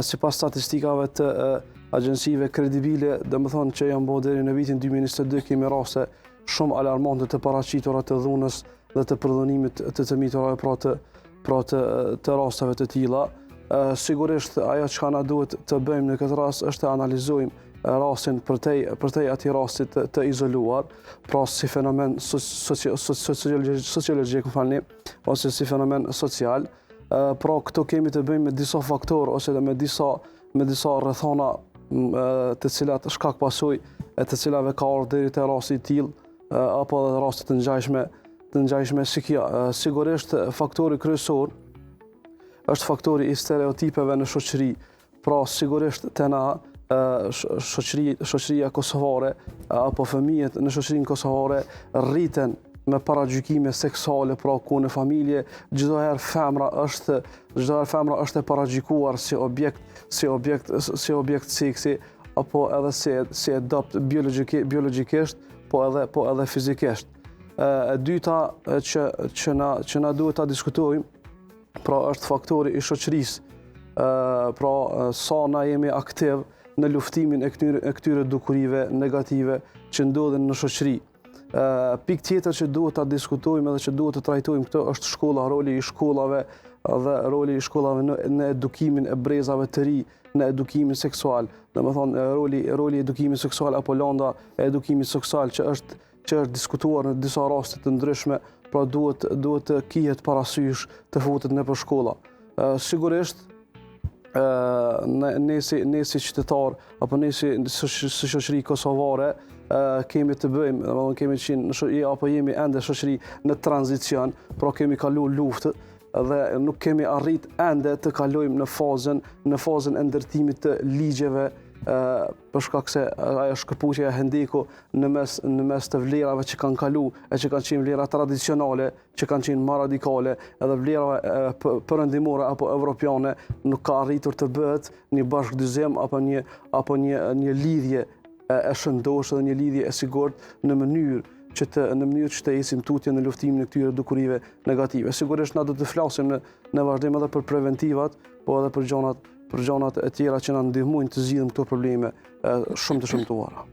sipas statistikave të agjensive kredibile, domethënë që janë bërë deri në vitin 2022 kemi raste shumë alarmante të paraqitura të dhunës dhe të përdhunimit të miturave pra të rasteve të tilla. Sigurisht ajo që na duhet të bëjmë në këtë rast është të analizojmë rastin përtej atij rastit të izoluar, pra si fenomen sociologjik, ose si fenomen social. Pra këto kemi të bëjmë me disa faktorë ose me disa rrethana të cilat shkak pasojë e të cilave ka ardhur deri te rasti i tillë apo edhe raste të ngjashme si kjo. Sigurisht faktori kryesor është faktori i stereotipeve në shoqëri. Pra sigurisht te na shoqëria kosovare apo fëmijët në shoqërinë kosovare rriten me paragjykime seksuale, pra ku në familje çdo herë femra është e paragjykuar si objekt seksi apo edhe si adopt biologjikisht, po edhe fizikisht. E dyta që na duhet ta diskutojmë, pra është faktori i shoqërisë. Pra sa na jemi aktiv në luftimin e këtyre dukurive negative që ndodhin në shoqëri. Pikë tjetër që duhet ta diskutojmë edhe që duhet të trajtojmë këtë është shkolla, roli i shkollave dhe roli i shkollave në edukimin e brezave të ri, në edukimin seksual. Domethënë roli i edukimit seksual apo landa e edukimit seksual që është diskutuar në disa raste të ndryshme, pra duhet të kihet parasysh të futet nëpër shkolla. Sigurisht ne si qytetar apo ne si shoqëri kosovare kemi të bëjmë, domethënë jemi ende shoqëri në tranzicion, pra kemi kaluar luftë dhe nuk kemi arrit ende të kalojmë në fazën e ndërtimit të ligjeve për shkak se ajo shkëputja e hendeku në mes të vlerave që kanë kalu e që kanë qenë vlera tradicionale, që kanë qenë më radikale, edhe vlerave perëndimore apo evropiane nuk ka arritur të bëhet një bashkëdyzim apo një lidhje e shëndosh dhe një lidhje e sigurt në mënyrë që të ecim tutje në luftimin e këtyre dukurive negative. Sigurisht na do të flasim në vazhdim edhe për preventivat, po edhe për gjanat e tjera që na ndihmojnë të zgjidhim këto probleme shumë të shëmtuara.